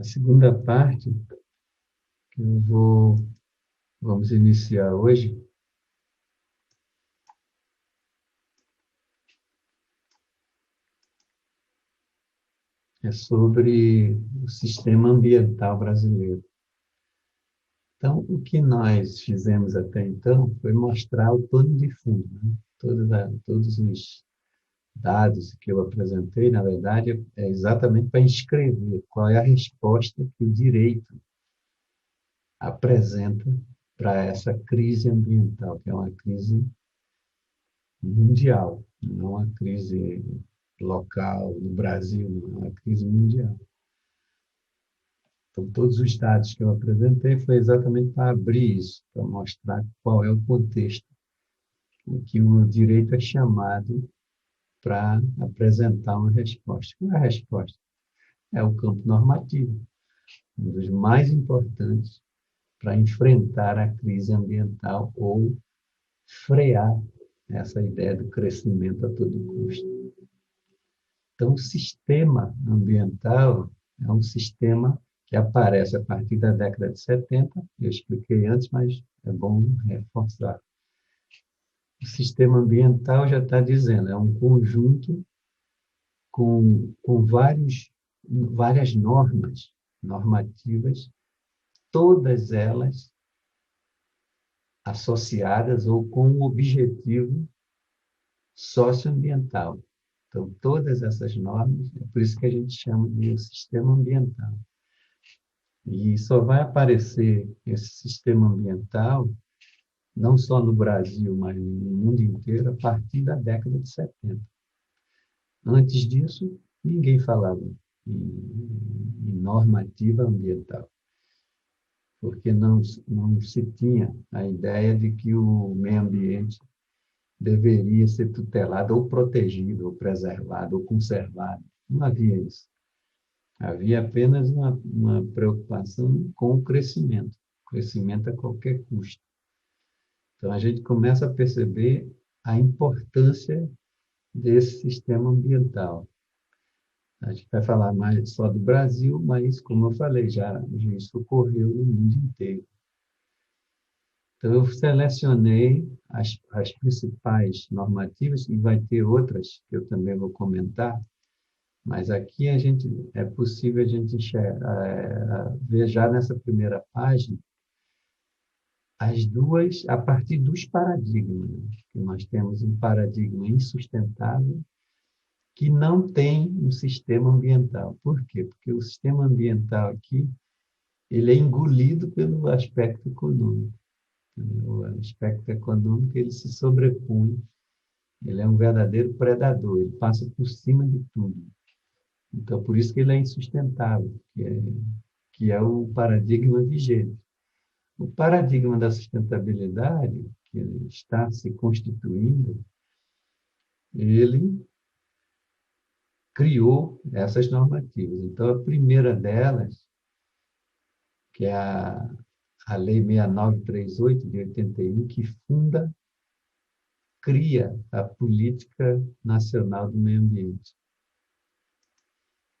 A segunda parte que vamos iniciar hoje é sobre o sistema ambiental brasileiro. Então, o que nós fizemos até então foi mostrar o pano de fundo, né? Todos os dados que eu apresentei, na verdade, é exatamente para inscrever qual é a resposta que o direito apresenta para essa crise ambiental, que é uma crise mundial, não é uma crise local no Brasil, não é uma crise mundial. Então, todos os dados que eu apresentei foi exatamente para abrir isso, para mostrar qual é o contexto em que o direito é chamado para apresentar uma resposta. Qual é a resposta? É o campo normativo, um dos mais importantes para enfrentar a crise ambiental ou frear essa ideia do crescimento a todo custo. Então, o sistema ambiental é um sistema que aparece a partir da década de 70, eu expliquei antes, mas é bom reforçar. O sistema ambiental já está dizendo, é um conjunto com várias normativas, todas elas associadas ou com um objetivo socioambiental. Então, todas essas normas, é por isso que a gente chama de sistema ambiental. E só vai aparecer esse sistema ambiental, não só no Brasil, mas no mundo inteiro, a partir da década de 70. Antes disso, ninguém falava em normativa ambiental, porque não se tinha a ideia de que o meio ambiente deveria ser tutelado ou protegido, ou preservado, ou conservado. Não havia isso. Havia apenas uma preocupação com o crescimento a qualquer custo. Então, a gente começa a perceber a importância desse sistema ambiental. A gente vai falar mais só do Brasil, mas, como eu falei, já isso ocorreu no mundo inteiro. Então, eu selecionei as principais normativas, e vai ter outras que eu também vou comentar, mas aqui é possível a gente ver já nessa primeira página as duas, a partir dos paradigmas, que nós temos um paradigma insustentável que não tem um sistema ambiental. Por quê? Porque o sistema ambiental aqui ele é engolido pelo aspecto econômico. O aspecto econômico ele se sobrepõe, ele é um verdadeiro predador, ele passa por cima de tudo. Então, por isso que ele é insustentável, que é o paradigma vigente. O paradigma da sustentabilidade, que está se constituindo, ele criou essas normativas. Então, a primeira delas, que é a Lei 6938, de 81, que cria a Política Nacional do Meio Ambiente.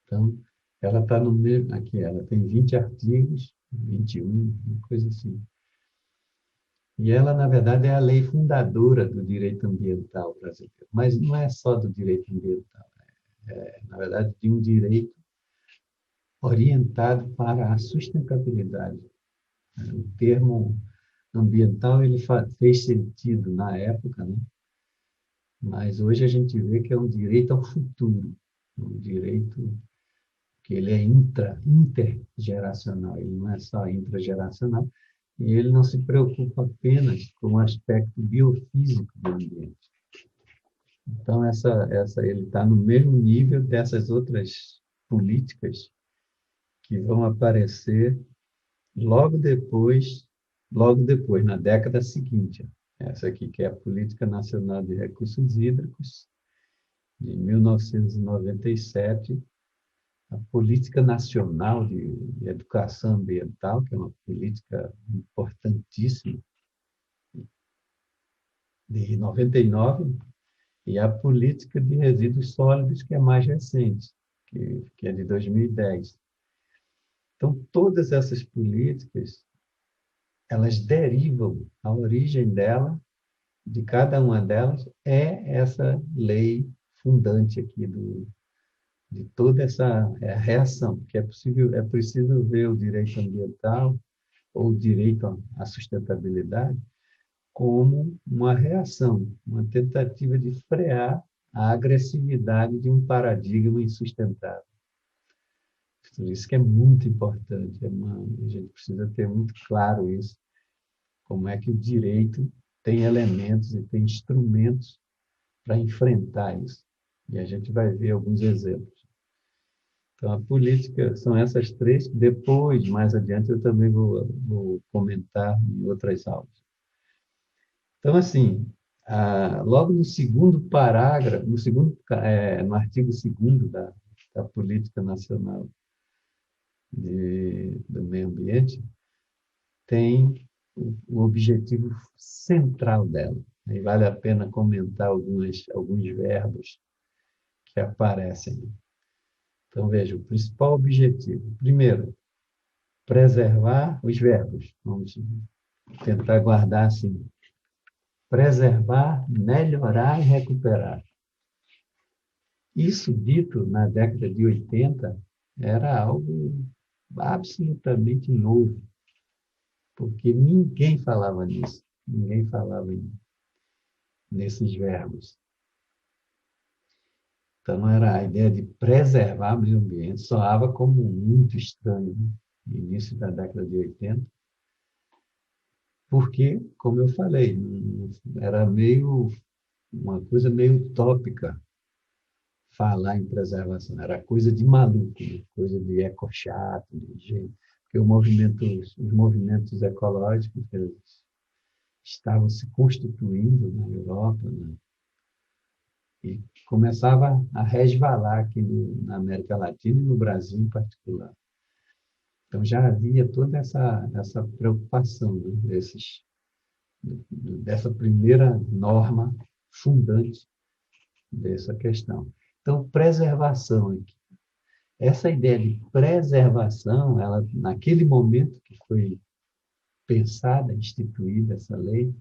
Então, ela está no mesmo, aqui ela tem 20 artigos, 21, uma coisa assim. E ela, na verdade, é a lei fundadora do direito ambiental brasileiro. Mas não é só do direito ambiental, na verdade, de um direito orientado para a sustentabilidade. O termo ambiental ele fez sentido na época, né? Mas hoje a gente vê que é um direito ao futuro, um direito que ele é intergeracional, ele não é só intrageracional, e ele não se preocupa apenas com o aspecto biofísico do ambiente. Então, ele está no mesmo nível dessas outras políticas que vão aparecer logo depois, na década seguinte. Essa aqui, que é a Política Nacional de Recursos Hídricos, de 1997, a Política Nacional de Educação Ambiental, que é uma política importantíssima, de 99, e a Política de Resíduos Sólidos, que é mais recente, que é de 2010. Então, todas essas políticas, elas derivam, a origem dela, de cada uma delas, é essa lei fundante aqui de toda essa reação, porque é preciso ver o direito ambiental ou o direito à sustentabilidade como uma reação, uma tentativa de frear a agressividade de um paradigma insustentável. Por isso que é muito importante, a gente precisa ter muito claro isso, como é que o direito tem elementos e tem instrumentos para enfrentar isso. E a gente vai ver alguns exemplos. Então, a política são essas três. Depois, mais adiante, eu também vou comentar em outras aulas. Então, assim, logo no segundo parágrafo, no artigo 2º da Política Nacional do Meio Ambiente, tem o objetivo central dela. Aí vale a pena comentar alguns verbos que aparecem. Então, veja, o principal objetivo. Primeiro, preservar os verbos. Vamos tentar guardar assim. Preservar, melhorar e recuperar. Isso, dito na década de 80, era algo absolutamente novo, porque ninguém falava nisso, ninguém falava nesses verbos. Então, era a ideia de preservar o meio ambiente, soava como muito estranho, né? No início da década de 80, porque, como eu falei, era uma coisa meio utópica falar em preservação, era coisa de maluco, né? Coisa de ecochato, de gente, porque os movimentos ecológicos eles estavam se constituindo na Europa, né? E começava a resvalar aqui na América Latina e no Brasil em particular. Então já havia toda essa preocupação, né, dessa primeira norma fundante dessa questão. Então, preservação aqui. Essa ideia de preservação, ela, naquele momento que foi pensada, instituída essa lei,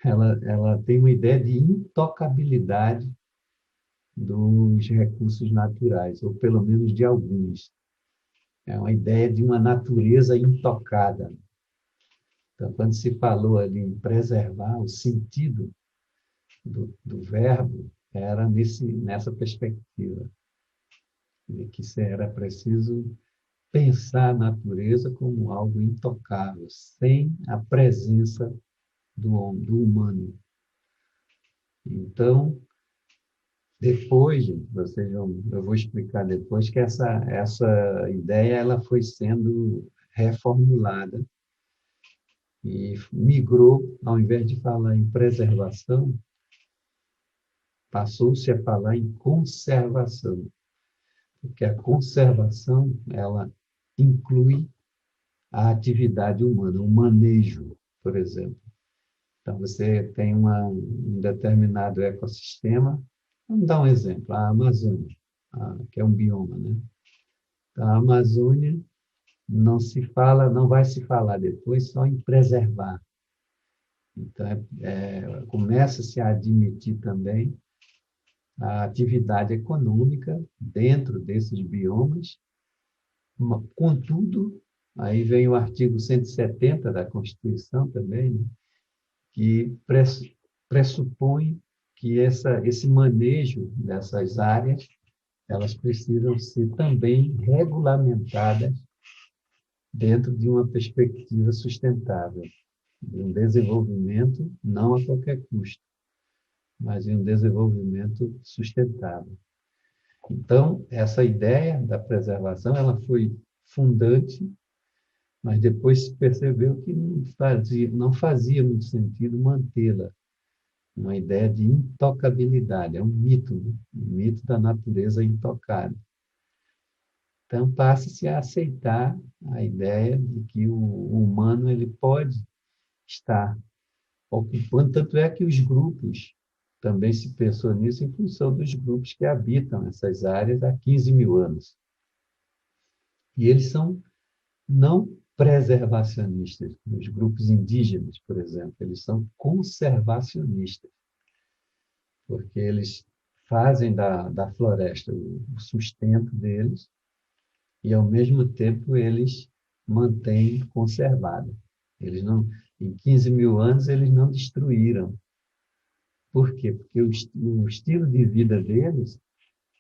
ela tem uma ideia de intocabilidade dos recursos naturais, ou pelo menos de alguns. É uma ideia de uma natureza intocada. Então, quando se falou ali em preservar, o sentido do verbo era nessa perspectiva, de que era preciso pensar a natureza como algo intocável, sem a presença do humano. Então, depois, eu vou explicar depois que essa ideia ela foi sendo reformulada e migrou, ao invés de falar em preservação, passou-se a falar em conservação, porque a conservação ela inclui a atividade humana, o manejo, por exemplo. Então, você tem um determinado ecossistema. Vamos dar um exemplo, a Amazônia, que é um bioma, né? Então, a Amazônia não vai se falar depois só em preservar. Então, começa-se a admitir também a atividade econômica dentro desses biomas. Contudo, aí vem o artigo 170 da Constituição também, né, que pressupõe que esse manejo dessas áreas elas precisam ser também regulamentadas dentro de uma perspectiva sustentável, de um desenvolvimento não a qualquer custo, mas de um desenvolvimento sustentável. Então, essa ideia da preservação ela foi fundante, mas depois se percebeu que não fazia muito sentido mantê-la. Uma ideia de intocabilidade, é um mito, né? Um mito da natureza intocável. Então, passa-se a aceitar a ideia de que o humano ele pode estar ocupando, tanto é que os grupos, também se pensou nisso em função dos grupos que habitam essas áreas há 15 mil anos. E eles são não preservacionistas. Os grupos indígenas, por exemplo, eles são conservacionistas, porque eles fazem da floresta o sustento deles e, ao mesmo tempo, eles mantêm conservada. Eles não, em 15 mil anos, eles não destruíram. Por quê? Porque o estilo de vida deles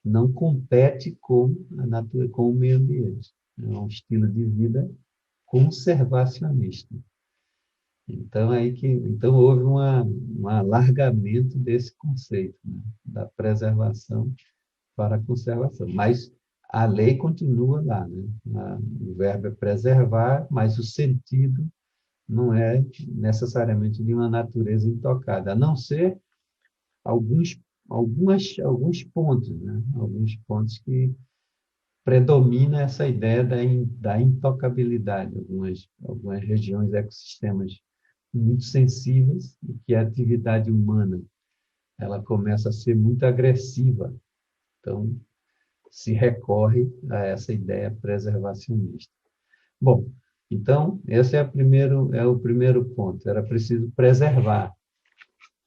não compete com a natureza, com o meio ambiente. É um estilo de vida conservacionista. Então houve um alargamento desse conceito, né, da preservação para a conservação. Mas a lei continua lá, né? O verbo é preservar, mas o sentido não é necessariamente de uma natureza intocada, a não ser alguns, alguns pontos, né? Alguns pontos que predomina essa ideia da intocabilidade. Algumas regiões, ecossistemas muito sensíveis, e que a atividade humana ela começa a ser muito agressiva. Então, se recorre a essa ideia preservacionista. Bom, então, esse é o primeiro ponto, era preciso preservar.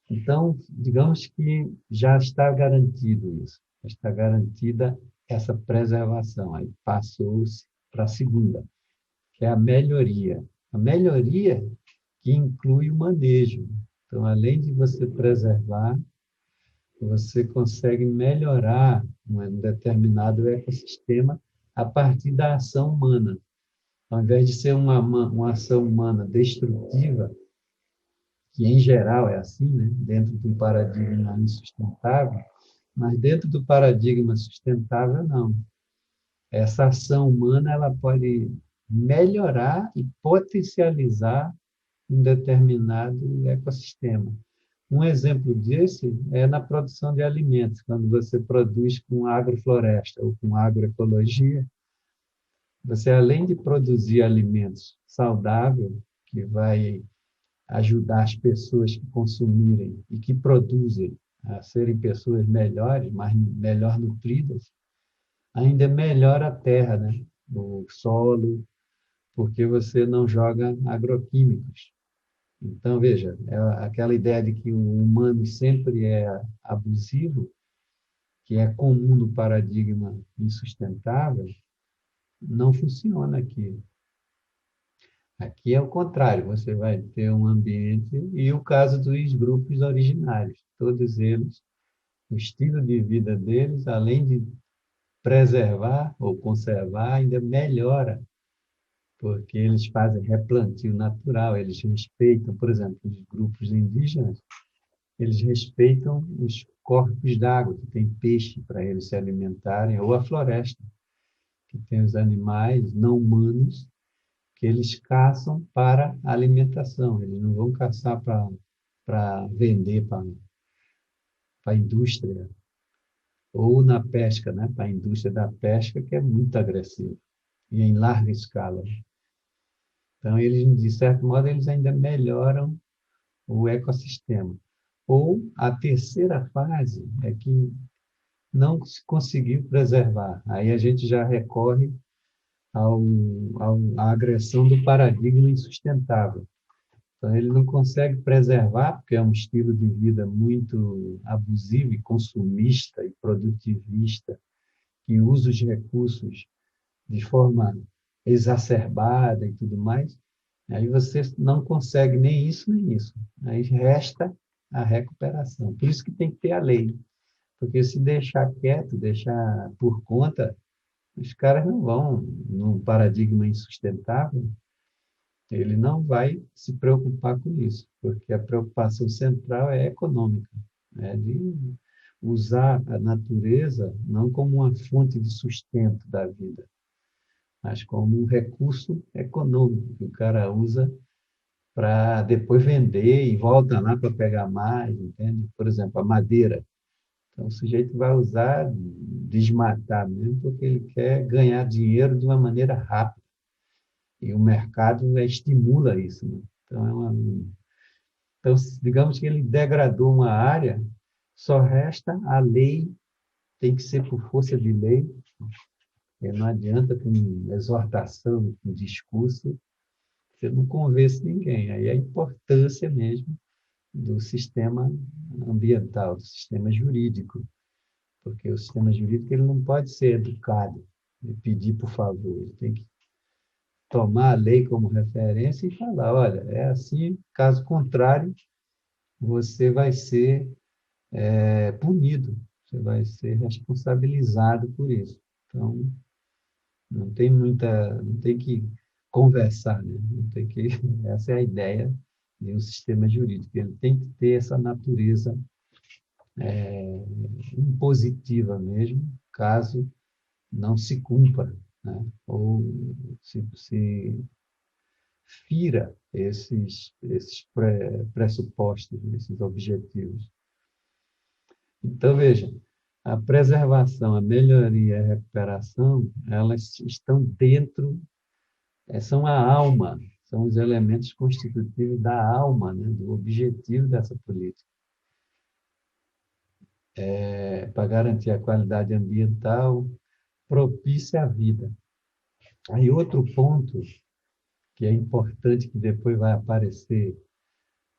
Então, digamos que já está garantido isso, já está garantida essa preservação. Aí passou-se para a segunda, que é a melhoria. A melhoria que inclui o manejo. Então, além de você preservar, você consegue melhorar um determinado ecossistema a partir da ação humana. Ao invés de ser uma ação humana destrutiva, que em geral é assim, né? Dentro de um paradigma insustentável, mas dentro do paradigma sustentável, não. Essa ação humana ela pode melhorar e potencializar um determinado ecossistema. Um exemplo disso é na produção de alimentos, quando você produz com agrofloresta ou com agroecologia, você além de produzir alimentos saudáveis, que vai ajudar as pessoas que consumirem e que produzem a serem pessoas melhores, mais melhor nutridas, ainda melhora a terra, né? O solo, porque você não joga agroquímicos. Então, veja, aquela ideia de que o humano sempre é abusivo, que é comum no paradigma insustentável, não funciona aqui. Aqui é o contrário, você vai ter um ambiente, e o caso dos grupos originários, todos eles, o estilo de vida deles, além de preservar ou conservar, ainda melhora, porque eles fazem replantio natural, eles respeitam, por exemplo, os grupos indígenas, eles respeitam os corpos d'água, que tem peixe para eles se alimentarem, ou a floresta, que tem os animais não humanos, que eles caçam para alimentação. Eles não vão caçar para vender para a indústria, ou na pesca, né? Para a indústria da pesca, que é muito agressiva, e em larga escala. Então, eles, de certo modo, eles ainda melhoram o ecossistema. Ou a terceira fase é que não se conseguiu preservar. Aí a gente já recorre à agressão do paradigma insustentável. Então, ele não consegue preservar, porque é um estilo de vida muito abusivo e consumista e produtivista, que usa os recursos de forma exacerbada e tudo mais. Aí você não consegue nem isso, nem isso. Aí resta a recuperação. Por isso que tem que ter a lei. Porque se deixar quieto, deixar por conta, os caras não vão, num paradigma insustentável, ele não vai se preocupar com isso, porque a preocupação central é econômica, é de usar a natureza não como uma fonte de sustento da vida, mas como um recurso econômico que o cara usa para depois vender e volta lá para pegar mais, entende? Por exemplo, a madeira. Então, o sujeito vai usar, desmatar mesmo, porque ele quer ganhar dinheiro de uma maneira rápida. E o mercado estimula isso, né? Então, digamos que ele degradou uma área, só resta a lei, tem que ser por força de lei, E não adianta com exortação, com discurso, você não convence ninguém. Aí a importância mesmo do sistema ambiental, do sistema jurídico, porque o sistema jurídico ele não pode ser educado e pedir por favor, ele tem que tomar a lei como referência e falar, olha, é assim, caso contrário, você vai ser punido, você vai ser responsabilizado por isso. Então, não tem que conversar, né? Não tem que, essa é a ideia de um sistema jurídico. Ele tem que ter essa natureza impositiva mesmo, caso não se cumpra, né? Ou se fira esses pressupostos, esses objetivos. Então, veja, a preservação, a melhoria e a recuperação, elas estão dentro, são a alma, são os elementos constitutivos da alma, né, do objetivo dessa política. Para garantir a qualidade ambiental propícia à vida. Aí outro ponto que é importante, que depois vai aparecer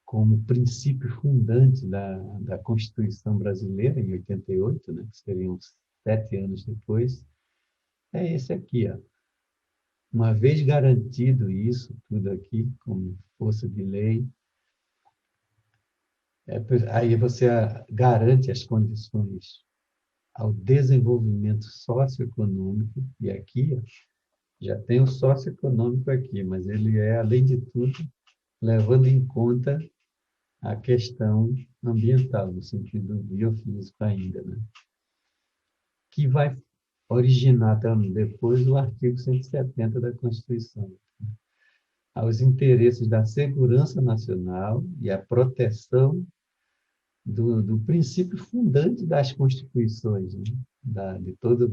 como princípio fundante da Constituição Brasileira, em 88, né, que seriam 7 anos depois, é esse aqui. Ó. Uma vez garantido isso, tudo aqui, como força de lei, aí você garante as condições ao desenvolvimento socioeconômico, e aqui ó, já tem o socioeconômico aqui, mas ele é, além de tudo, levando em conta a questão ambiental, no sentido biofísico ainda, né? Que vai originar também depois o artigo 170 da Constituição, aos interesses da segurança nacional e a proteção do princípio fundante das constituições, né? De toda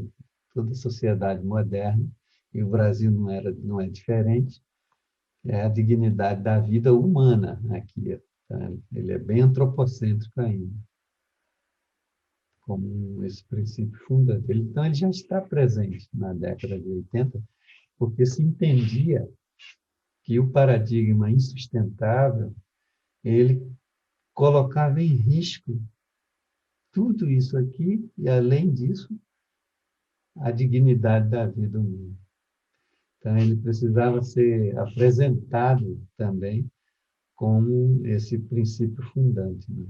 a sociedade moderna, e o Brasil não é diferente, é a dignidade da vida humana aqui. Tá? Ele é bem antropocêntrico ainda, como esse princípio fundante. Então, ele já está presente na década de 80, porque se entendia que o paradigma insustentável, ele colocava em risco tudo isso aqui e, além disso, a dignidade da vida humana. Então, ele precisava ser apresentado também como esse princípio fundante. Né?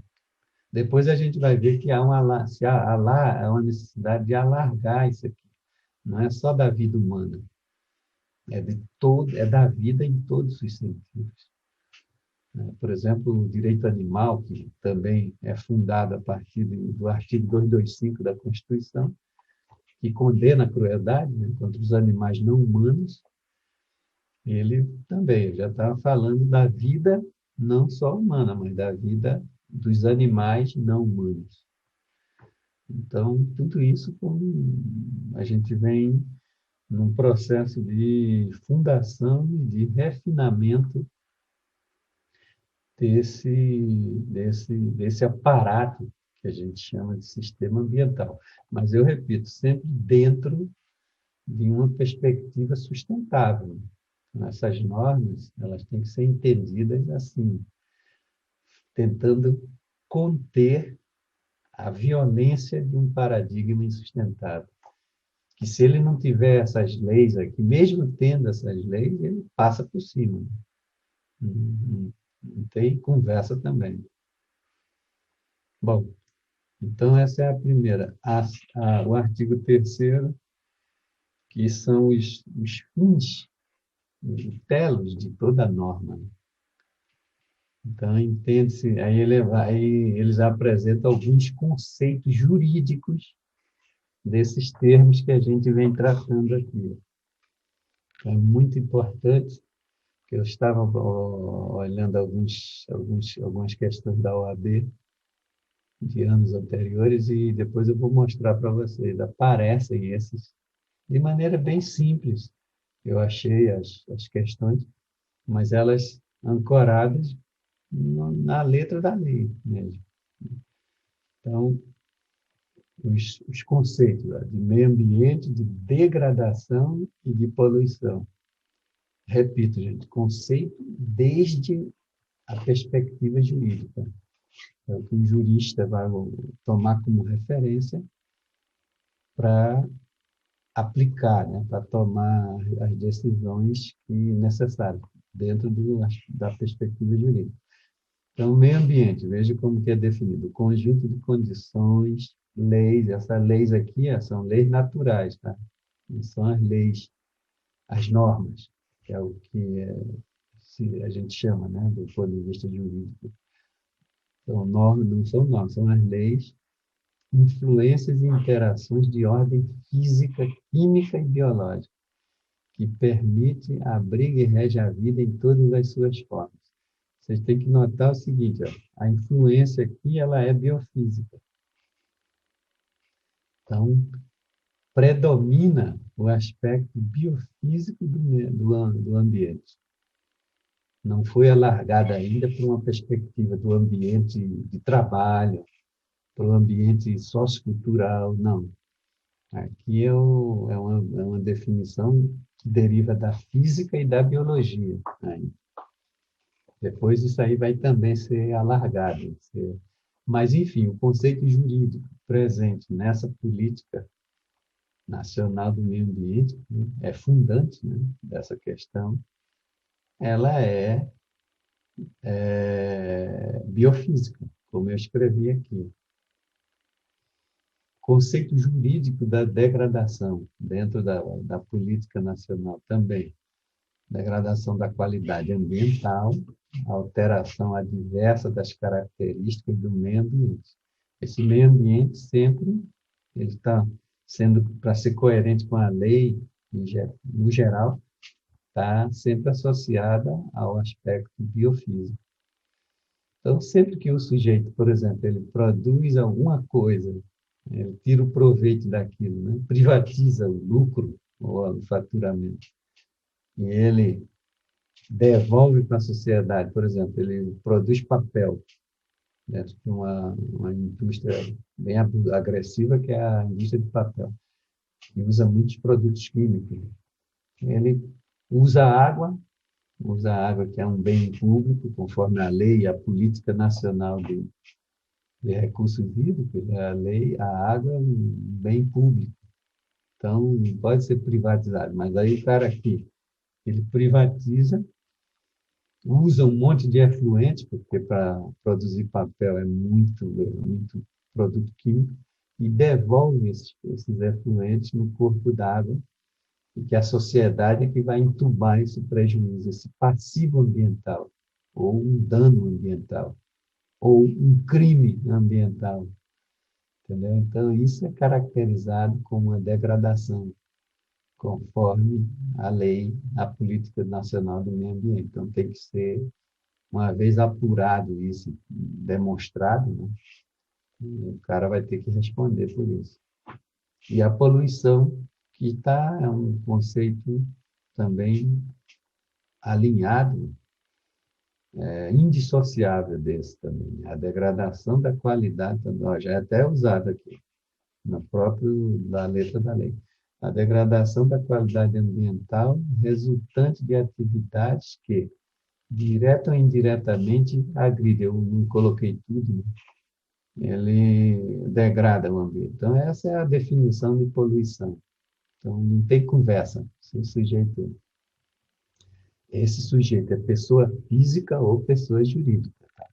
Depois a gente vai ver que há uma necessidade de alargar isso aqui. Não é só da vida humana, é da vida em todos os sentidos. Por exemplo, o direito animal, que também é fundado a partir do artigo 225 da Constituição, que condena a crueldade, né, contra os animais não humanos, ele também já estava falando da vida não só humana, mas da vida dos animais não humanos. Então, tudo isso a gente vem num processo de fundação e de refinamento desse aparato que a gente chama de sistema ambiental. Mas, eu repito, sempre dentro de uma perspectiva sustentável. Essas normas, elas têm que ser entendidas assim, tentando conter a violência de um paradigma insustentável. Que se ele não tiver essas leis aqui, mesmo tendo essas leis, ele passa por cima. Não tem conversa também. Bom, então essa é a primeira. O artigo 3º, que são os fins, os telos de toda a norma. Então, entende-se, aí eles apresentam alguns conceitos jurídicos desses termos que a gente vem tratando aqui. É muito importante, que eu estava olhando algumas questões da OAB de anos anteriores e depois eu vou mostrar para vocês. Aparecem esses de maneira bem simples. Eu achei as questões, mas elas ancoradas na letra da lei mesmo. Então, os conceitos de meio ambiente, de degradação e de poluição. Repito, gente, conceito desde a perspectiva jurídica. É o que um jurista vai tomar como referência para aplicar, né, para tomar as decisões necessárias dentro da perspectiva jurídica. Então, meio ambiente, veja como que é definido, o conjunto de condições, leis, essas leis aqui são leis naturais, tá? Não são as leis, as normas, que é o que a gente chama, né, do ponto de vista jurídico. Então, normas não são normas, são as leis, influências e interações de ordem física, química e biológica, que permite, abriga e rege a vida em todas as suas formas. Vocês têm que notar o seguinte, ó, a influência aqui ela é biofísica. Então, predomina o aspecto biofísico do ambiente. Não foi alargada ainda para uma perspectiva do ambiente de trabalho, para o ambiente sociocultural, não. Aqui é uma definição que deriva da física e da biologia. Né? Depois isso aí vai também ser alargado. Mas, enfim, o conceito jurídico presente nessa política nacional do meio ambiente, né, é fundante, né, dessa questão, ela é biofísica, como eu escrevi aqui. Conceito jurídico da degradação, dentro da política nacional também. Degradação da qualidade ambiental, alteração adversa das características do meio ambiente. Esse meio ambiente sempre ele está sendo, para ser coerente com a lei, no geral, está sempre associada ao aspecto biofísico. Então, sempre que o sujeito, por exemplo, ele produz alguma coisa, ele tira o proveito daquilo, né? Privatiza o lucro ou o faturamento, e ele devolve para a sociedade, por exemplo, ele produz papel dentro de uma indústria bem agressiva, que é a indústria de papel, e usa muitos produtos químicos. Ele usa a água, que é um bem público, conforme a lei e a política nacional de recursos hídricos, a lei, a água é um bem público. Então, não pode ser privatizado. Mas aí o cara aqui, ele privatiza, usa um monte de efluentes, porque para produzir papel é muito produto químico, e devolve esses efluentes no corpo d'água, e que a sociedade é que vai entubar esse prejuízo, esse passivo ambiental, ou um dano ambiental, ou um crime ambiental. Entendeu? Então, isso é caracterizado como uma degradação, conforme a lei, a política nacional do meio ambiente. Então, tem que ser, uma vez apurado isso, demonstrado, né, o cara vai ter que responder por isso. E a poluição, que é um conceito também alinhado, indissociável desse também. A degradação da qualidade, já é até usado aqui, na letra da lei. A degradação da qualidade ambiental resultante de atividades que, direta ou indiretamente, agridem. Eu não coloquei tudo, né? Ele degrada o ambiente. Então, essa é a definição de poluição. Então, não tem conversa. Esse sujeito é pessoa física ou pessoa jurídica. Tá?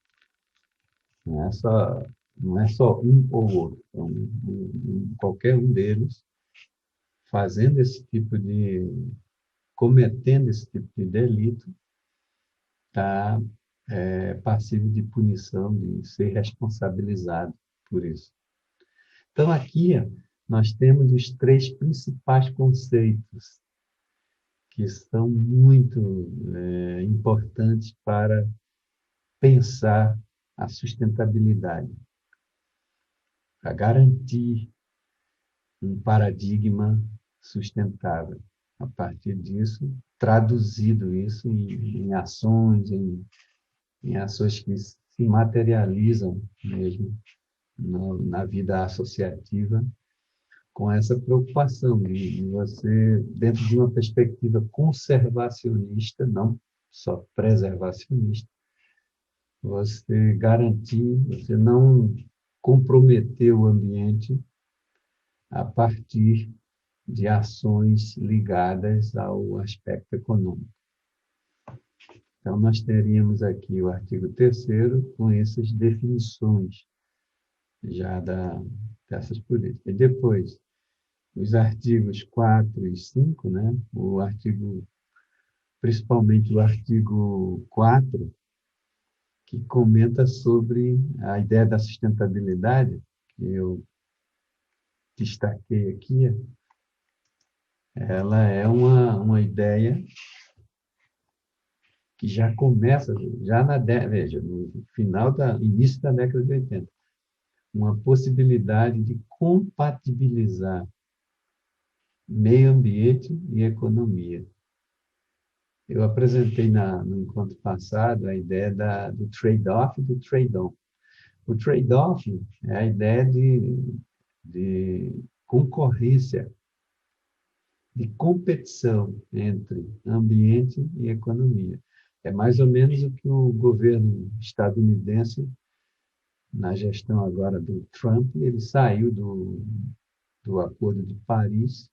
Não é só um ou outro. Então, qualquer um deles fazendo cometendo esse tipo de delito, está passivo de punição, de ser responsabilizado por isso. Então, aqui nós temos os três principais conceitos que são muito importantes para pensar a sustentabilidade, para garantir um paradigma sustentável. A partir disso, traduzido isso em ações, em ações que se materializam mesmo na vida associativa com essa preocupação de você, dentro de uma perspectiva conservacionista, não só preservacionista, você garantir, você não comprometer o ambiente a partir de ações ligadas ao aspecto econômico. Então, nós teríamos aqui o artigo 3º com essas definições já dessas políticas. E depois, os artigos 4 e 5, né? Principalmente o artigo 4, que comenta sobre a ideia da sustentabilidade, que eu destaquei aqui. Ela é uma ideia que já começa, já veja, no início da década de 80, uma possibilidade de compatibilizar meio ambiente e economia. Eu apresentei no encontro passado a ideia do trade-off e do trade-on. O trade-off é a ideia de concorrência, de competição entre ambiente e economia. É mais ou menos o que o governo estadunidense, na gestão agora do Trump, ele saiu do Acordo de Paris,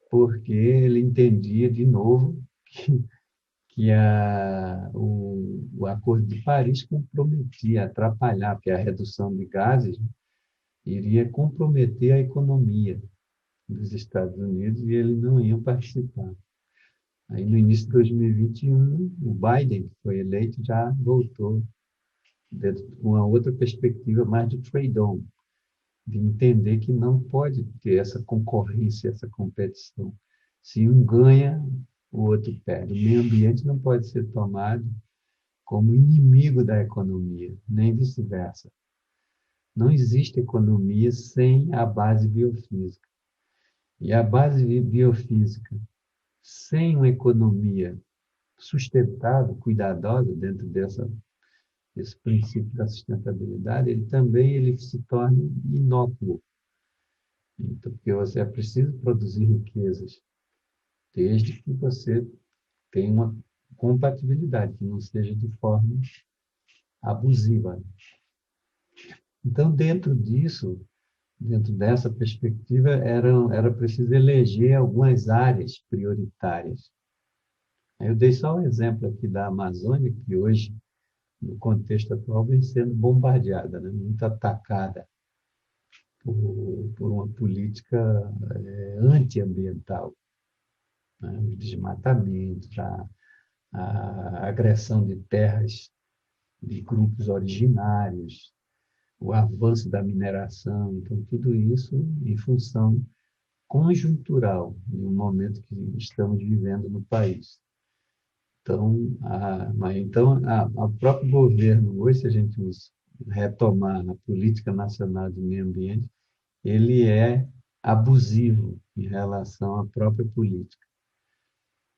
porque ele entendia, de novo, que o Acordo de Paris comprometia, atrapalhar, porque a redução de gases iria comprometer a economia dos Estados Unidos e eles não iam participar. Aí, no início de 2021, o Biden, que foi eleito, já voltou dentro de uma outra perspectiva mais de trade-on, de entender que não pode ter essa concorrência, essa competição. Se um ganha, o outro perde. O meio ambiente não pode ser tomado como inimigo da economia, nem vice-versa. Não existe economia sem a base biofísica. E a base biofísica, sem uma economia sustentável, cuidadosa dentro desse princípio da sustentabilidade, ele se torna inócuo. Então, porque você é preciso produzir riquezas, desde que você tenha uma compatibilidade, que não seja de forma abusiva. Então, dentro dessa perspectiva, era preciso eleger algumas áreas prioritárias. Eu dei só um exemplo aqui da Amazônia, que hoje, no contexto atual, vem sendo bombardeada, né? Muito atacada por uma política antiambiental, né? Os desmatamentos, a agressão de terras de grupos originários, o avanço da mineração, então tudo isso em função conjuntural de um momento que estamos vivendo no país. Então, o próprio governo, hoje, se a gente retomar a política nacional de meio ambiente, ele é abusivo em relação à própria política,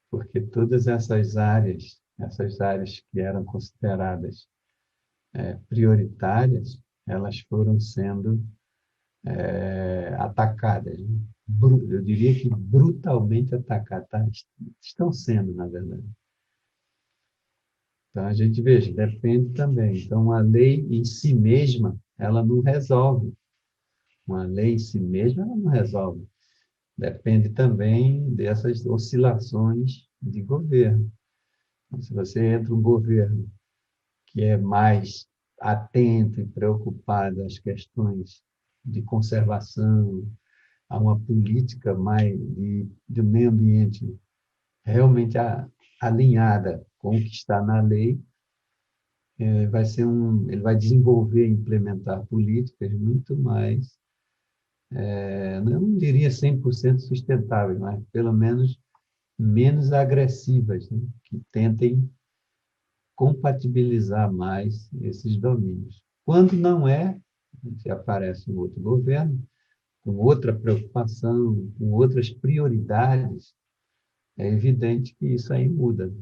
porque todas essas áreas que eram consideradas prioritárias, elas foram sendo atacadas, né? Eu diria que brutalmente atacadas, tá? Estão sendo, na verdade. Então, a gente veja, depende também. Então, a lei em si mesma, ela não resolve. Uma lei em si mesma, ela não resolve. Depende também dessas oscilações de governo. Então, se você entra um governo que é mais atento e preocupado às questões de conservação, a uma política mais de meio ambiente realmente alinhada com o que está na lei, ele vai desenvolver e implementar políticas muito mais, eu não diria 100% sustentáveis, mas pelo menos menos agressivas, né? Que tentem compatibilizar mais esses domínios. Quando não é, se aparece um outro governo, com outra preocupação, com outras prioridades, é evidente que isso aí muda,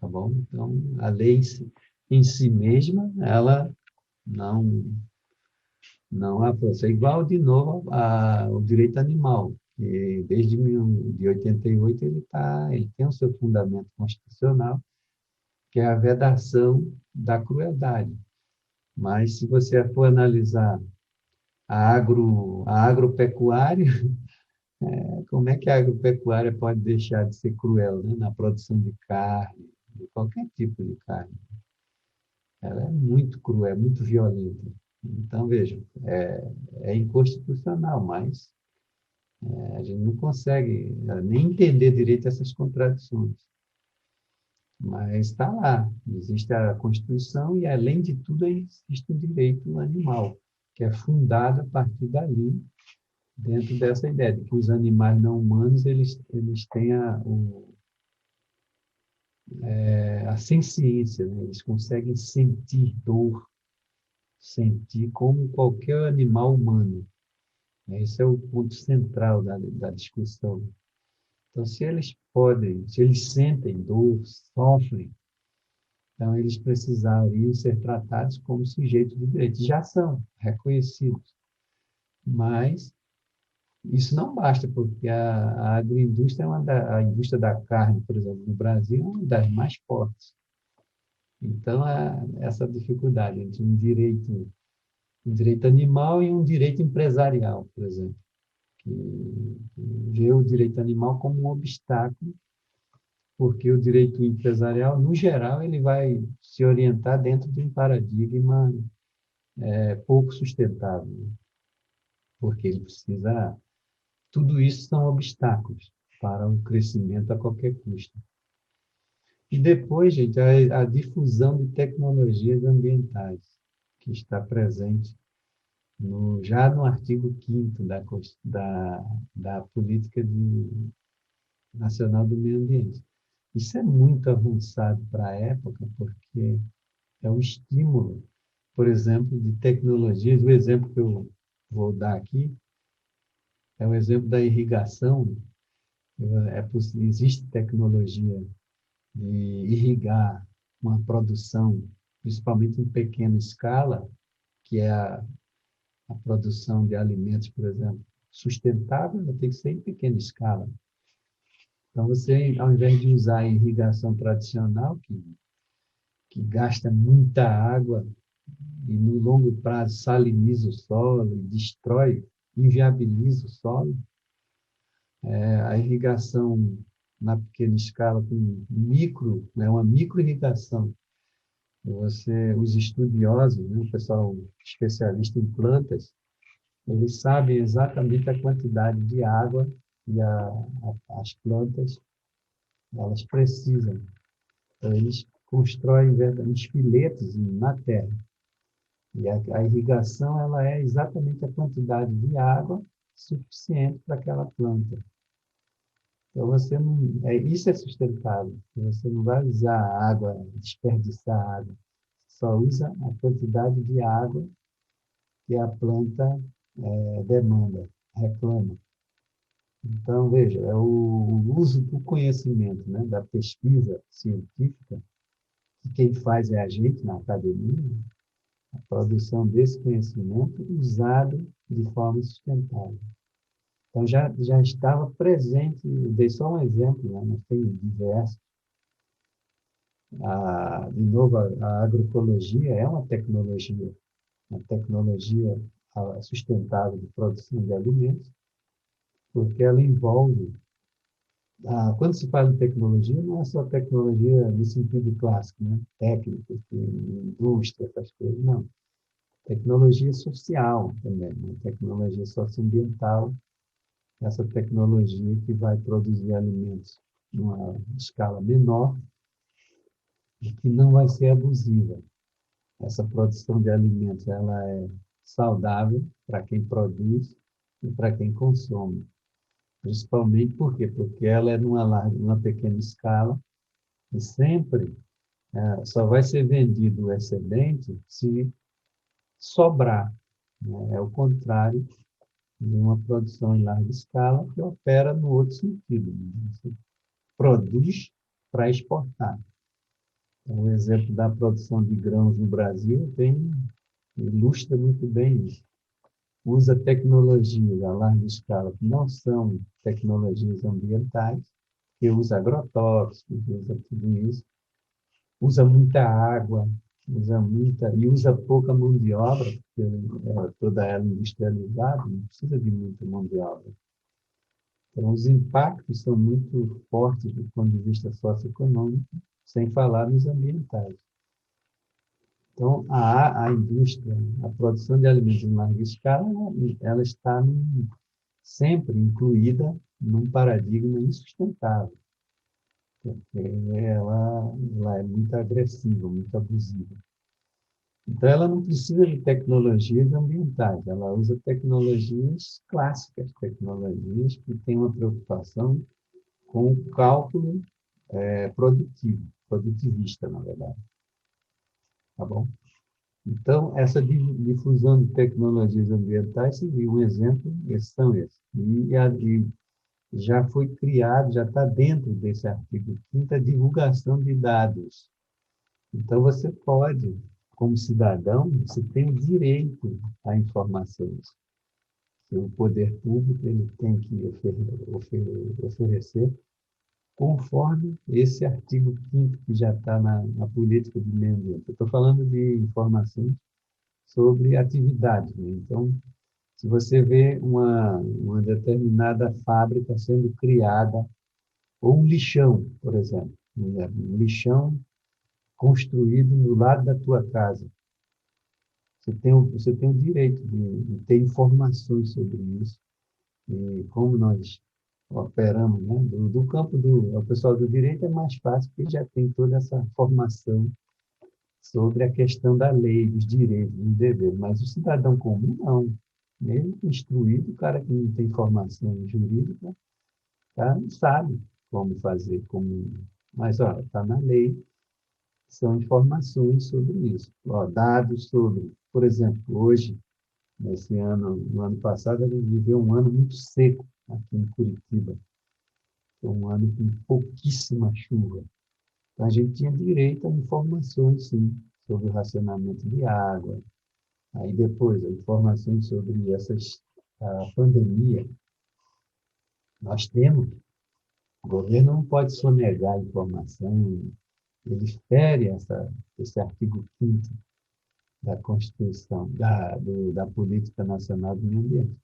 tá bom? Então, a lei em si mesma, ela não Não há força. É igual, de novo, ao direito animal, que desde 1988 ele tem o seu fundamento constitucional, que é a vedação da crueldade. Mas, se você for analisar a agropecuária, como é que a agropecuária pode deixar de ser cruel, né? Na produção de carne, de qualquer tipo de carne? Ela é muito cruel, é muito violenta. Então, veja, é inconstitucional, mas a gente não consegue nem entender direito essas contradições. Mas está lá, existe a Constituição e, além de tudo, existe o direito animal, que é fundado a partir dali, dentro dessa ideia de que os animais não humanos eles têm a senciência, né? Eles conseguem sentir dor, sentir como qualquer animal humano. Esse é o ponto central da discussão. Então, se eles sentem dor, sofrem, então eles precisariam ser tratados como sujeitos de direito. Já são reconhecidos, mas isso não basta, porque a agroindústria a indústria da carne, por exemplo, no Brasil, é uma das mais fortes. Então, há essa dificuldade entre um direito animal e um direito empresarial, por exemplo, que vê o direito animal como um obstáculo, porque o direito empresarial, no geral, ele vai se orientar dentro de um paradigma pouco sustentável, né? Porque ele precisa. Tudo isso são obstáculos para o crescimento a qualquer custo. E depois, gente, a difusão de tecnologias ambientais, que está presente já no artigo 5º da Política Nacional do Meio Ambiente. Isso é muito avançado para a época, porque é um estímulo, por exemplo, de tecnologias. O exemplo que eu vou dar aqui é o exemplo da irrigação. Existe tecnologia de irrigar uma produção, principalmente em pequena escala, que é a produção de alimentos, por exemplo, sustentável, ela tem que ser em pequena escala. Então, você, ao invés de usar a irrigação tradicional, que gasta muita água e, no longo prazo, saliniza o solo e destrói, inviabiliza o solo, a irrigação na pequena escala, com né, uma microirrigação. Os estudiosos, né, o pessoal especialista em plantas, eles sabem exatamente a quantidade de água que as plantas elas precisam. Então, eles constroem verdadeiros filetes na terra. E a irrigação ela é exatamente a quantidade de água suficiente para aquela planta. Então, você não, isso é sustentável. Você não vai usar água, desperdiçar água. Só usa a quantidade de água que a planta demanda, reclama. Então, veja, é o uso do conhecimento, né, da pesquisa científica, que quem faz é a gente na academia, a produção desse conhecimento usado de forma sustentável. Então, já estava presente, dei só um exemplo, né, mas tem diversos. De novo, a agroecologia é uma tecnologia sustentável de produção de alimentos, porque ela envolve. Quando se fala em tecnologia, não é só tecnologia no sentido clássico, né? Técnica, indústria, essas coisas, não. Tecnologia social também, né? Tecnologia socioambiental, essa tecnologia que vai produzir alimentos numa escala menor e que não vai ser abusiva. Essa produção de alimentos ela é saudável para quem produz e para quem consome. Principalmente por quê? Porque ela é numa pequena escala e sempre só vai ser vendido o excedente se sobrar, né? É o contrário de uma produção em larga escala que opera no outro sentido, né? Você produz para exportar. Então, o exemplo da produção de grãos no Brasil ilustra muito bem isso. usa tecnologias a larga escala que não são tecnologias ambientais, que usa agrotóxicos, usa tudo isso, usa muita água, usa pouca mão de obra, porque toda ela industrializada, não precisa de muita mão de obra. Então, os impactos são muito fortes do ponto de vista socioeconômico, sem falar nos ambientais. Então, a indústria, a produção de alimentos em larga escala, ela está sempre incluída num paradigma insustentável, porque ela é muito agressiva, muito abusiva. Então, ela não precisa de tecnologias ambientais, ela usa tecnologias clássicas, tecnologias que têm uma preocupação com o cálculo produtivo, produtivista, na verdade. Tá bom? Então, essa difusão de tecnologias ambientais seria um exemplo, esses são esses. E já foi criado, já está dentro desse artigo 5º, a divulgação de dados. Então, você pode, como cidadão, você tem o direito a informações. O poder público ele tem que oferecer conforme esse artigo 5º que já está na política de meio ambiente. Eu estou falando de informações sobre atividades, né? Então, se você vê uma determinada fábrica sendo criada, ou um lixão, por exemplo, um lixão construído no lado da tua casa, você tem o direito de ter informações sobre isso, e como nós operamos, né? Do campo o pessoal do direito é mais fácil, porque já tem toda essa formação sobre a questão da lei, dos direitos, dos deveres, mas o cidadão comum não. Mesmo instruído, o cara que não tem formação jurídica, tá, não sabe como fazer, mas está na lei, são informações sobre isso. Ó, dados sobre, por exemplo, hoje, nesse ano, no ano passado, a gente viveu um ano muito seco aqui em Curitiba. Foi um ano com pouquíssima chuva. Então, a gente tinha direito a informações, sim, sobre o racionamento de água. Aí depois, informações sobre a pandemia. Nós temos, o governo não pode sonegar a informação, ele fere esse artigo 5º da Constituição, da Política Nacional do Meio Ambiente,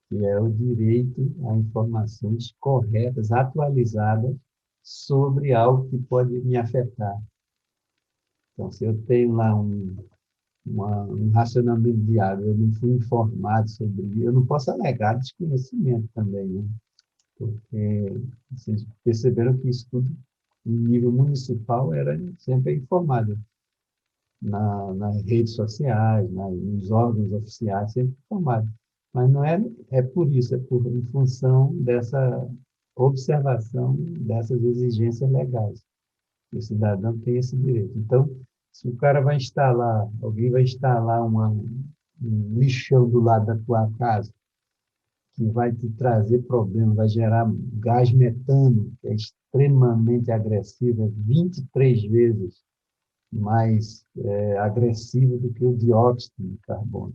que é o direito a informações corretas, atualizadas, sobre algo que pode me afetar. Então, se eu tenho lá um racionamento de água, eu não fui informado sobre isso, eu não posso alegar desconhecimento também, né? Porque vocês perceberam que isso tudo, em nível municipal, era sempre informado nas redes sociais, nos órgãos oficiais, sempre informado. Mas não é por isso, em função dessa observação dessas exigências legais. O cidadão tem esse direito. Então, se o cara vai instalar, alguém vai instalar um lixão do lado da tua casa, que vai te trazer problema, vai gerar gás metano, que é extremamente agressivo, é 23 vezes mais agressivo do que o dióxido de carbono.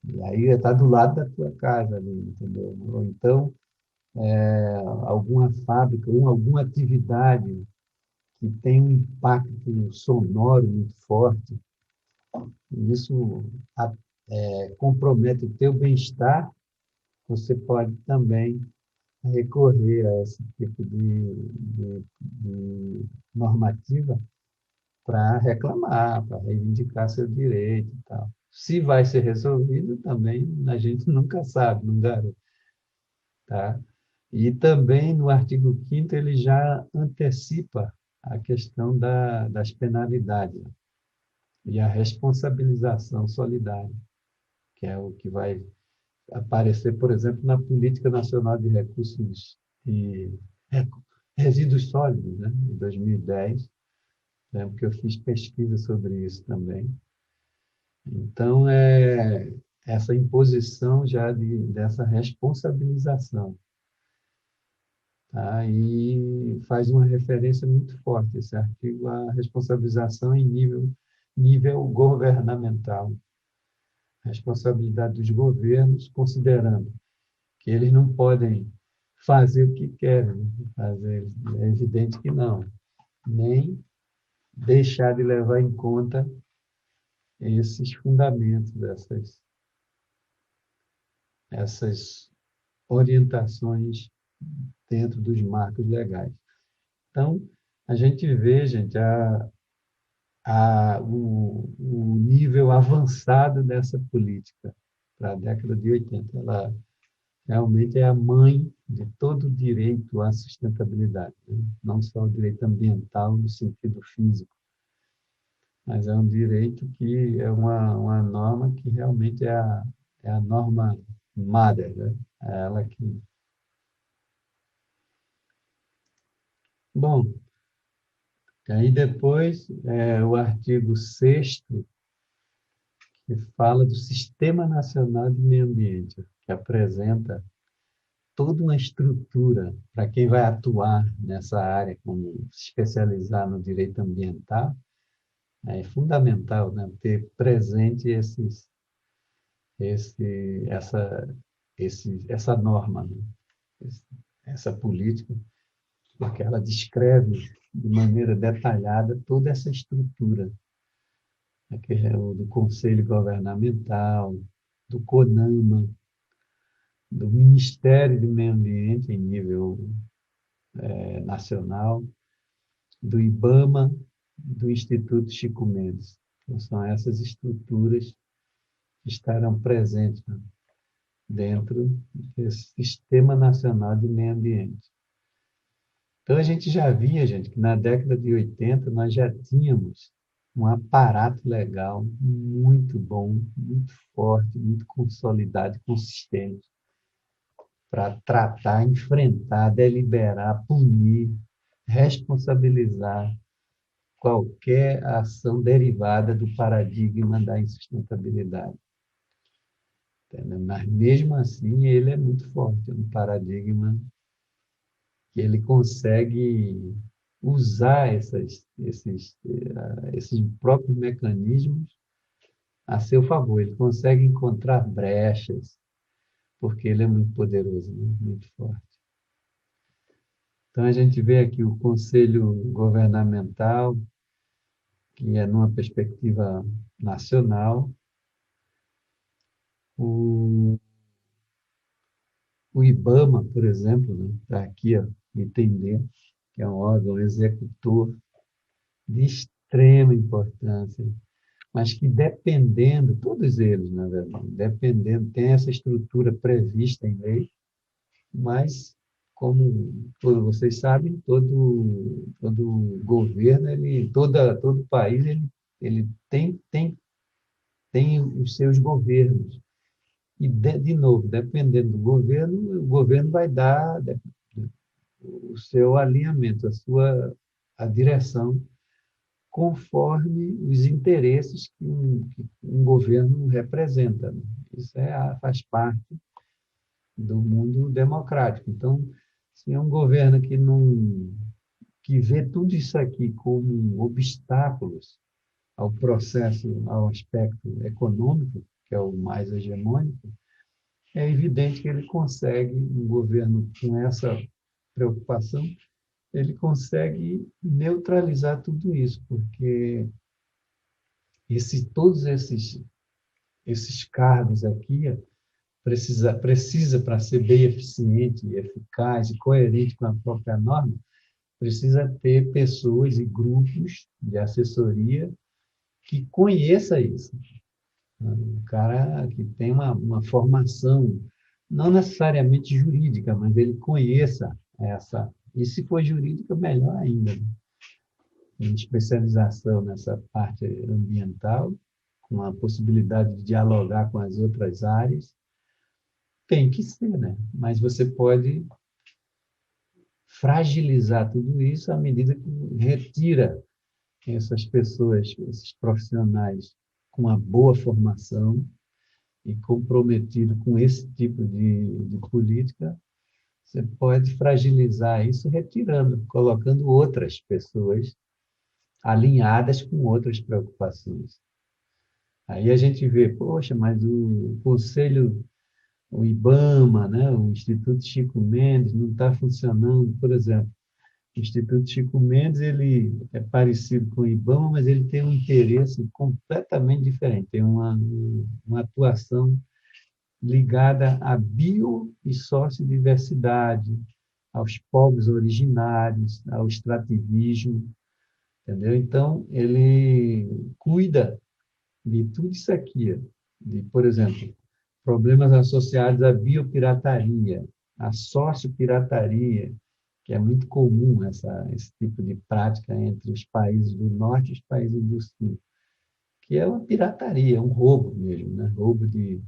E aí está do lado da tua casa ali, entendeu? Ou então, alguma fábrica ou alguma atividade que tem um impacto sonoro muito forte, isso compromete o teu bem-estar, você pode também recorrer a esse tipo de normativa para reclamar, para reivindicar seu direito e tal. Se vai ser resolvido, também a gente nunca sabe, não garante. Tá? E também no artigo 5º ele já antecipa a questão das penalidades e a responsabilização solidária, que é o que vai aparecer, por exemplo, na Política Nacional de Recursos e Resíduos Sólidos, né, em 2010, lembro que eu fiz pesquisa sobre isso também. Então, essa imposição já dessa responsabilização. Tá? E faz uma referência muito forte, esse artigo, à responsabilização em nível governamental. responsabilidade dos governos, considerando que eles não podem fazer o que querem fazer. É evidente que não. Nem deixar de levar em conta esses fundamentos, essas orientações dentro dos marcos legais. Então, a gente vê, gente, o nível avançado dessa política para a década de 80. Ela realmente é a mãe de todo o direito à sustentabilidade, né? Não só o direito ambiental no sentido físico, mas é um direito que é uma norma que realmente é a norma mother, né? É ela que... Bom, aí depois o artigo 6º, que fala do Sistema Nacional de Meio Ambiente, que apresenta toda uma estrutura para quem vai atuar nessa área, como se especializar no direito ambiental. É fundamental, né, ter presente esse, essa, essa norma, né, essa política, porque ela descreve de maneira detalhada toda essa estrutura, né, que é o do Conselho Governamental, do CONAMA, do Ministério do Meio Ambiente em nível nacional, do IBAMA, do Instituto Chico Mendes. Então, são essas estruturas que estarão presentes, né, dentro desse Sistema Nacional de Meio Ambiente. Então, a gente já via, gente, que na década de 80 nós já tínhamos um aparato legal muito bom, muito forte, muito consolidado e consistente para tratar, enfrentar, deliberar, punir, responsabilizar qualquer ação derivada do paradigma da insustentabilidade. Entendeu? Mas, mesmo assim, ele é muito forte, é um paradigma que ele consegue usar esses próprios mecanismos a seu favor. Ele consegue encontrar brechas, porque ele é muito poderoso, né? Muito forte. Então, a gente vê aqui o Conselho Governamental, que é numa perspectiva nacional, o, o IBAMA, por exemplo, né, está aqui, ó, entender, que é um órgão executor de extrema importância, mas que dependendo, todos eles, na verdade, dependendo, tem essa estrutura prevista em lei, mas, como todos vocês sabem, todo governo, todo país, ele tem os seus governos. E, de novo, dependendo do governo, o governo vai dar o seu alinhamento, a direção, conforme os interesses que um governo representa, né? Isso faz parte do mundo democrático. Então, se é um governo que vê tudo isso aqui como obstáculos ao processo, ao aspecto econômico, que é o mais hegemônico, é evidente que ele consegue, um governo com essa preocupação, ele consegue neutralizar tudo isso, porque todos esses cargos aqui precisa para ser bem eficiente, eficaz e coerente com a própria norma, precisa ter pessoas e grupos de assessoria que conheça isso. Um cara que tem uma formação, não necessariamente jurídica, mas ele conheça essa. E se for jurídica, melhor ainda, né? Em especialização nessa parte ambiental, com a possibilidade de dialogar com as outras áreas. Tem que ser, né? Mas você pode fragilizar tudo isso à medida que retira essas pessoas, esses profissionais com uma boa formação e comprometido com esse tipo de política, você pode fragilizar isso retirando, colocando outras pessoas alinhadas com outras preocupações. Aí a gente vê, poxa, mas o Conselho, o IBAMA, né, o Instituto Chico Mendes não está funcionando, por exemplo. O Instituto Chico Mendes, ele é parecido com o IBAMA, mas ele tem um interesse completamente diferente, tem uma atuação ligada à bio e sociodiversidade, aos povos originários, ao extrativismo, entendeu? Então, ele cuida de tudo isso aqui, de, por exemplo, problemas associados à biopirataria, à sociopirataria, que é muito comum esse tipo de prática entre os países do norte e os países do sul, que é uma pirataria, um roubo mesmo, né? Roubo de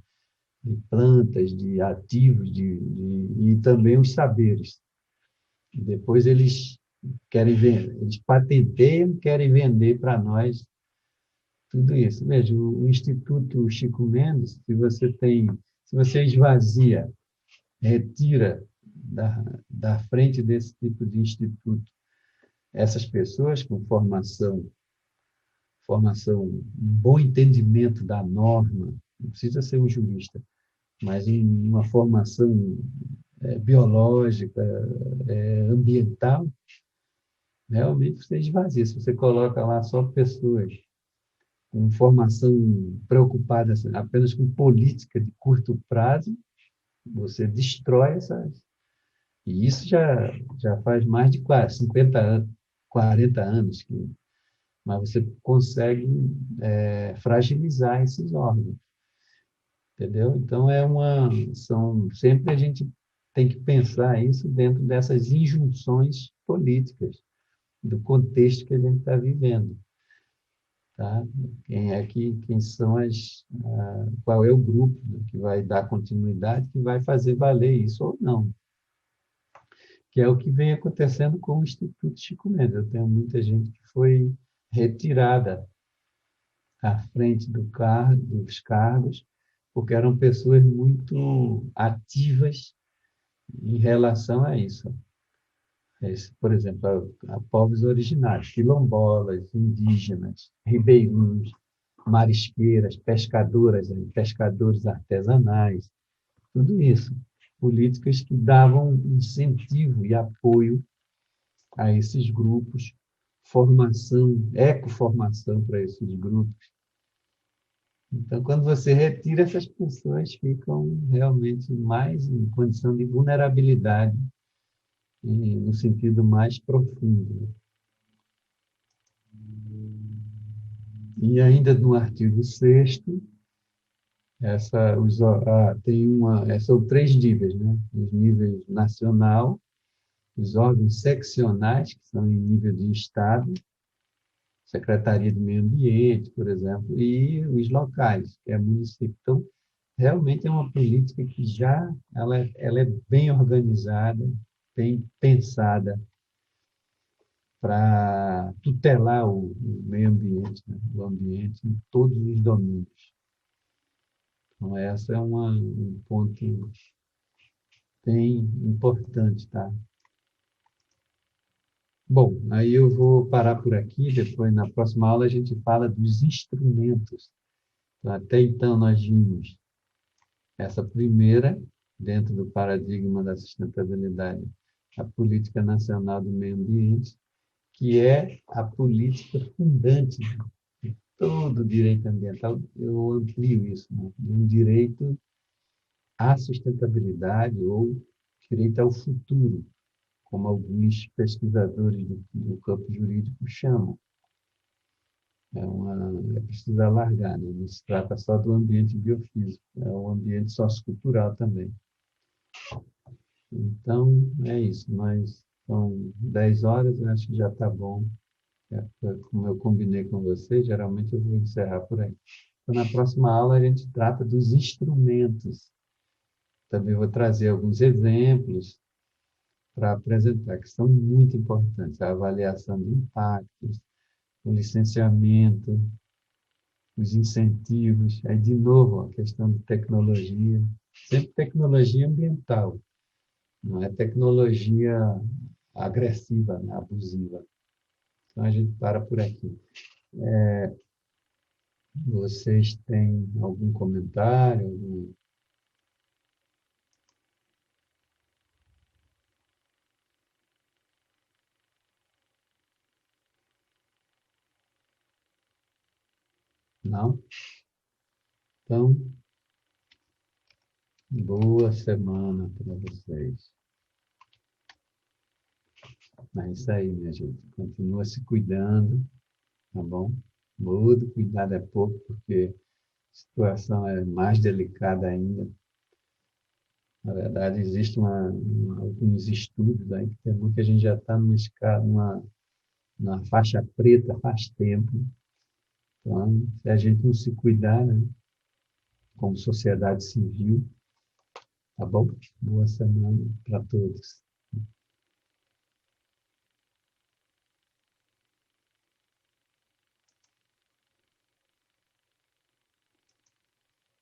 plantas, de ativos, e também os saberes. Depois eles querem vender, eles patenteiam, querem vender para nós tudo isso. Veja, o Instituto Chico Mendes, se você esvazia, retira da frente desse tipo de instituto essas pessoas com formação, um bom entendimento da norma, não precisa ser um jurista, mas uma formação biológica, ambiental, realmente você esvazia. Se você coloca lá só pessoas com formação preocupada apenas com política de curto prazo, você destrói essas. E isso já faz mais de 50 anos, 40 anos que, mas você consegue fragilizar esses órgãos, entendeu? Então sempre a gente tem que pensar isso dentro dessas injunções políticas do contexto que a gente está vivendo, tá? Quem são qual é o grupo, né, que vai dar continuidade, que vai fazer valer isso ou não, que é o que vem acontecendo com o Instituto Chico Mendes. Eu tenho muita gente que foi retirada à frente dos cargos, porque eram pessoas muito ativas em relação a isso. Por exemplo, a povos originários, quilombolas, indígenas, ribeirinhos, marisqueiras, pescadoras, pescadores artesanais, tudo isso. Políticas que davam incentivo e apoio a esses grupos, formação, ecoformação para esses grupos. Então, quando você retira, essas pessoas ficam realmente mais em condição de vulnerabilidade, no sentido mais profundo. E ainda no artigo 6º, são 3 níveis, né? Os níveis nacional, os órgãos seccionais, que são em nível de Estado, Secretaria de Meio Ambiente, por exemplo, e os locais, que é município. Então, realmente é uma política que ela é bem organizada, bem pensada para tutelar o meio ambiente, né? O ambiente em todos os domínios. Então, essa é um ponto bem importante, tá? Bom, aí eu vou parar por aqui, depois na próxima aula a gente fala dos instrumentos. Então, até então nós vimos essa primeira, dentro do paradigma da sustentabilidade, a Política Nacional do Meio Ambiente, que é a política fundante de todo o direito ambiental. Eu amplio isso, né? De um direito à sustentabilidade ou direito ao futuro, como alguns pesquisadores do campo jurídico chamam. É preciso alargar, né? Não se trata só do ambiente biofísico, é o ambiente sociocultural também. Então, é isso. São 10 horas, eu acho que já está bom. Como eu combinei com você, geralmente eu vou encerrar por aí. Então, na próxima aula, a gente trata dos instrumentos. Também vou trazer alguns exemplos para apresentar, que são muito importantes. A avaliação de impactos, o licenciamento, os incentivos. Aí, de novo, a questão de tecnologia. Sempre tecnologia ambiental, não é tecnologia agressiva, né, abusiva. Então, a gente para por aqui. Vocês têm algum comentário? Não? Então, boa semana para vocês. É isso aí, minha gente. Continua se cuidando, tá bom? Muito cuidado é pouco, porque a situação é mais delicada ainda. Na verdade, existem alguns estudos aí que tem que a gente já está numa escala, na faixa preta faz tempo. Então, se a gente não se cuidar, né, como sociedade civil, tá bom? Boa semana para todos.